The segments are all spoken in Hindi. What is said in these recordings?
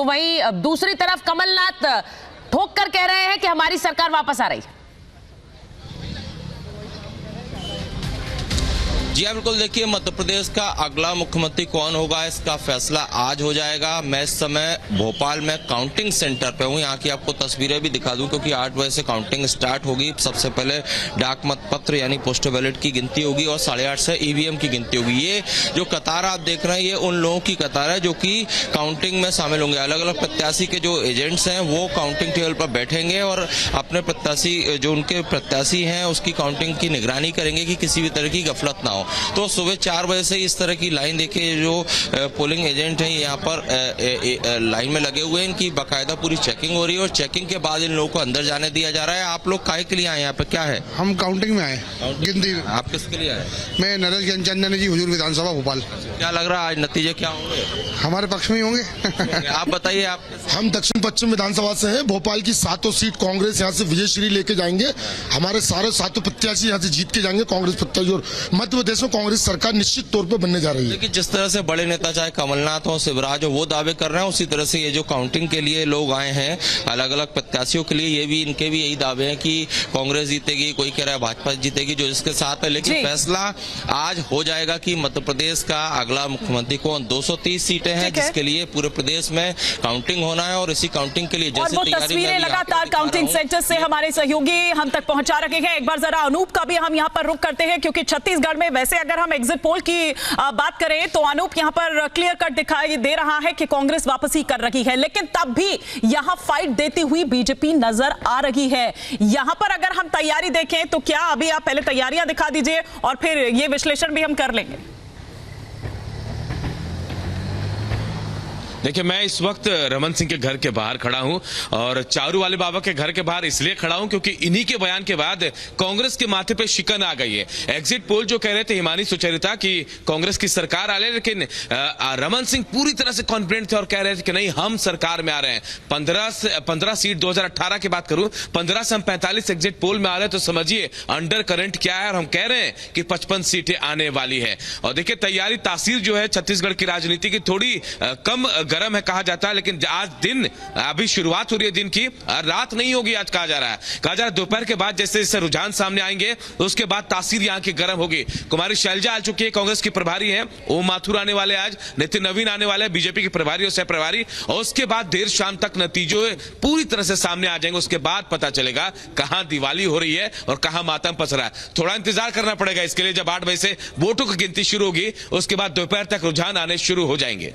वहीं दूसरी तरफ कमलनाथ ठोक कर कह रहे हैं कि हमारी सरकार वापस आ रही है। जी हाँ, बिल्कुल। देखिए, मध्य प्रदेश का अगला मुख्यमंत्री कौन होगा इसका फैसला आज हो जाएगा। मैं इस समय भोपाल में काउंटिंग सेंटर पे हूँ। यहाँ की आपको तस्वीरें भी दिखा दूं क्योंकि 8 बजे से काउंटिंग स्टार्ट होगी। सबसे पहले डाक मत पत्र यानी पोस्टल बैलेट की गिनती होगी और 8:30 से ईवीएम की गिनती होगी। ये जो कतार आप देख रहे हैं ये उन लोगों की कतार है जो कि काउंटिंग में शामिल होंगे। अलग अलग प्रत्याशी के जो एजेंट्स हैं वो काउंटिंग टेबल पर बैठेंगे और अपने प्रत्याशी जो उनके प्रत्याशी हैं उसकी काउंटिंग की निगरानी करेंगे कि किसी भी तरह की गफलत ना हो। तो सुबह 4 बजे से इस तरह की लाइन देखिए, जो पोलिंग एजेंट हैं यहाँ पर लाइन में लगे हुए हैं। इनकी बाकायदा पूरी चेकिंग हो रही है और चेकिंग के बाद इन लोगों को अंदर जाने दिया जा रहा है। आप लोग काहे के लिए आए यहाँ पे, क्या है? हम काउंटिंग में आए, गिनती। आप किसके लिए आए? मैं नरेश ज्ञानचंदन जी, हुजूर विधानसभा भोपाल। क्या लग रहा है आज नतीजे क्या होंगे? हमारे पक्ष में ही होंगे। आप बताइए। आप? हम दक्षिण पश्चिम विधानसभा से हैं। भोपाल की 7 सीट कांग्रेस यहाँ से विजयश्री लेके जाएंगे। हमारे सारे 7 प्रत्याशी यहाँ से जीत के जाएंगे कांग्रेस प्रत्याशी, और मध्य प्रदेश में कांग्रेस सरकार निश्चित तौर पर बनने जा रही है। लेकिन जिस तरह से बड़े नेता चाहे कमलनाथ हो, शिवराज हो, वो दावे कर रहे हैं, उसी तरह से ये जो काउंटिंग के लिए लोग आए हैं अलग अलग प्रत्याशियों के लिए, ये भी इनके भी यही दावे हैं कि कांग्रेस जीतेगी, कोई कह रहा है भाजपा जीतेगी, जो इसके साथ है। लेकिन फैसला आज हो जाएगा कि मध्य प्रदेश का अगला मुख्यमंत्री कौन। 230 सीटें हैं जिसके लिए पूरे प्रदेश में काउंटिंग होना है और इसी काउंटिंग के लिए जैसे तस्वीरें लगातार काउंटिंग सेंटर से हमारे सहयोगी हम तक पहुंचा रखे हैं। एक बार जरा अनूप का भी हम यहाँ पर रुख करते हैं क्योंकि छत्तीसगढ़ में वैसे अगर हम एग्जिट पोल की बात करें तो अनूप यहाँ पर क्लियर कट दिखाई दे रहा है कि कांग्रेस वापसी कर रही है, लेकिन तब भी यहाँ फाइट देती हुई बीजेपी नजर आ रही है। यहाँ पर अगर हम तैयारी देखें तो क्या, अभी आप पहले तैयारियां दिखा दीजिए और फिर ये विश्लेषण भी हम कर लेंगे। देखिए, मैं इस वक्त रमन सिंह के घर के बाहर खड़ा हूं और चारू वाले बाबा के घर के बाहर इसलिए खड़ा हूं क्योंकि इन्हीं के बयान के बाद कांग्रेस के माथे पे शिकन आ गई है। एग्जिट पोल जो कह रहे थे हिमानी सुचरिता की कांग्रेस की सरकार आ रही है, लेकिन रमन सिंह पूरी तरह से कॉन्फिडेंट थे और कह रहे थे कि नहीं, हम सरकार में आ रहे हैं। 15 सीट 2018 की बात करूं, 15 से हम 45 एग्जिट पोल में आ रहे हैं, तो समझिए अंडर करंट क्या है। और हम कह रहे हैं कि 55 सीटें आने वाली है। और देखिए, तैयारी तासीर जो है छत्तीसगढ़ की राजनीति की थोड़ी कम गर्म है कहा जाता है, लेकिन आज दिन अभी शुरुआत हो रही है दिन की, रात नहीं होगी आज कहा जा रहा है। दोपहर के बाद जैसे जैसे रुझान सामने आएंगे उसके बाद तासीर यहाँ की गर्म होगी। कुमारी शैलजा आ चुकी है, कांग्रेस की प्रभारी है। ओम माथुर आने वाले, आज नितिन नवीन आने वाले, बीजेपी के प्रभारी और सह प्रभारी। और उसके बाद देर शाम तक नतीजे पूरी तरह से सामने आ जाएंगे। उसके बाद पता चलेगा कहां दिवाली हो रही है और कहां मातम पसरा है। थोड़ा इंतजार करना पड़ेगा इसके लिए। जब 8 बजे से वोटों की गिनती शुरू होगी उसके बाद दोपहर तक रुझान आने शुरू हो जाएंगे।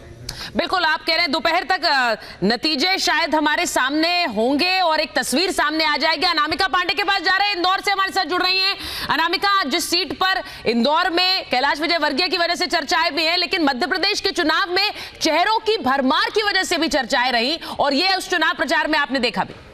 बिल्कुल, आप कह रहे हैं दोपहर तक नतीजे शायद हमारे सामने होंगे और एक तस्वीर सामने आ जाएगी। अनामिका पांडे के पास जा रहे हैं, इंदौर से हमारे साथ जुड़ रही हैं। अनामिका, जिस सीट पर इंदौर में कैलाश विजयवर्गीय की वजह से चर्चाएं भी हैं, लेकिन मध्य प्रदेश के चुनाव में चेहरों की भरमार की वजह से भी चर्चाएं रही और ये उस चुनाव प्रचार में आपने देखा भी।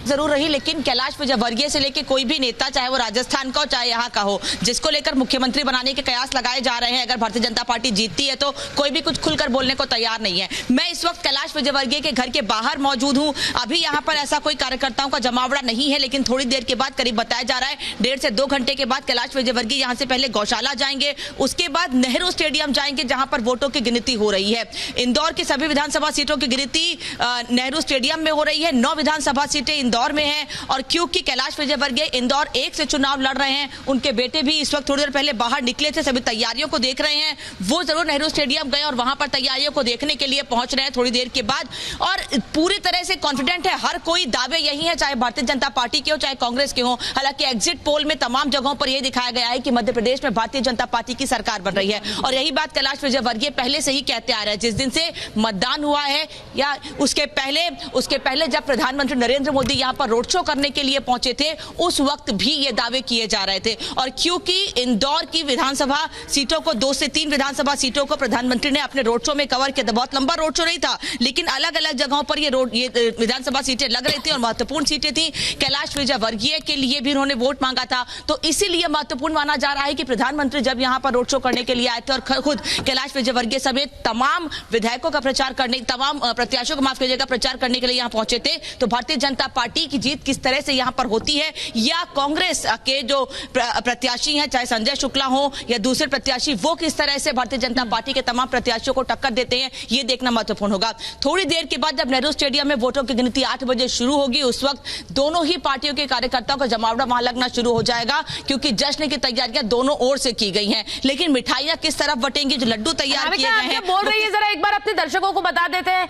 जरूर रही, लेकिन कैलाश विजयवर्गीय से लेकर कोई भी नेता, चाहे वो राजस्थान का हो चाहे यहाँ का हो, जिसको लेकर मुख्यमंत्री बनाने के कयास लगाए जा रहे हैं, अगर भारतीय जनता पार्टी जीतती है तो कोई भी कुछ खुलकर बोलने को तैयार नहीं है। मैं इस वक्त कैलाश विजयवर्गीय के घर के बाहर मौजूद हूँ। अभी यहाँ पर ऐसा कोई कार्यकर्ताओं का जमावड़ा नहीं है, लेकिन थोड़ी देर के बाद, करीब बताया जा रहा है 1.5 से 2 घंटे के बाद कैलाश विजयवर्गीय यहाँ से पहले गौशाला जाएंगे, उसके बाद नेहरू स्टेडियम जाएंगे जहां पर वोटों की गिनती हो रही है। इंदौर की सभी विधानसभा सीटों की गिनती नेहरू स्टेडियम में हो रही है। 9 विधानसभा सीटें इंदौर में है और क्योंकि कैलाश विजयवर्गीय इंदौर 1 से चुनाव लड़ रहे हैं, उनके बेटे भी इस वक्त थोड़ी देर पहले बाहर निकले थे, सभी तैयारियों को देख रहे हैं। वो जरूर नेहरू स्टेडियम गए और वहां पर तैयारियों को देखने के लिए पहुंच रहे हैं थोड़ी देर के बाद, और पूरी तरह से कॉन्फिडेंट है। हर कोई दावे यही है, चाहे भारतीय जनता पार्टी के हो चाहे कांग्रेस के हो। हालांकि एग्जिट पोल में तमाम जगहों पर यह दिखाया गया है कि मध्य प्रदेश में भारतीय जनता पार्टी की सरकार बन रही है, और यही बात कैलाश विजयवर्गीय पहले से ही कहते आ रहे हैं। जिस दिन से मतदान हुआ है या उसके पहले जब प्रधानमंत्री नरेंद्र मोदी यहां पर रोड शो करने के लिए पहुंचे थे, उस वक्त भी ये दावे किए जा रहे थे। और क्योंकि इंदौर की विधानसभा सीटों को 2 से 3 विधानसभा सीटों को प्रधानमंत्री ने अपने रोड शो में कवर किया था। बहुत लंबा रोड शो नहीं था, लेकिन अलग अलग जगहों पर ये विधानसभा सीटें लग रही थी और महत्वपूर्ण सीटें थी। कैलाश विजयवर्गीय के लिए भी उन्होंने वोट मांगा था, तो इसीलिए महत्वपूर्ण माना जा रहा है कि प्रधानमंत्री जब यहां पर रोड शो करने के लिए आए थे और खुद कैलाश विजयवर्गीय समेत तमाम विधायकों का प्रचार करने, तमाम प्रत्याशियों को माफ कीजिएगा, प्रचार करने के लिए यहां पहुंचे थे, तो भारतीय जनता पार्टी पार्टी की जीत किस तरह से यहाँ पर होती है, या कांग्रेस के जो प्रत्याशी हैं, चाहे संजय शुक्ला हो या दूसरे प्रत्याशी, वो किस तरह से भारतीय जनता पार्टी के तमाम प्रत्याशियों को टक्कर देते हैं, ये देखना महत्वपूर्ण होगा। थोड़ी देर के बाद जब नेहरू स्टेडियम में वोटों की गिनती 8 बजे शुरू होगी, उस वक्त दोनों ही पार्टियों के कार्यकर्ताओं का जमावड़ा वहां लगना शुरू हो जाएगा, क्योंकि जश्न की तैयारियां दोनों ओर से की गई हैं। लेकिन मिठाइयां किस तरफ बटेंगी, जो लड्डू तैयार किए गए हैं बोल रही है, जरा एक बार अपने दर्शकों को बता देते हैं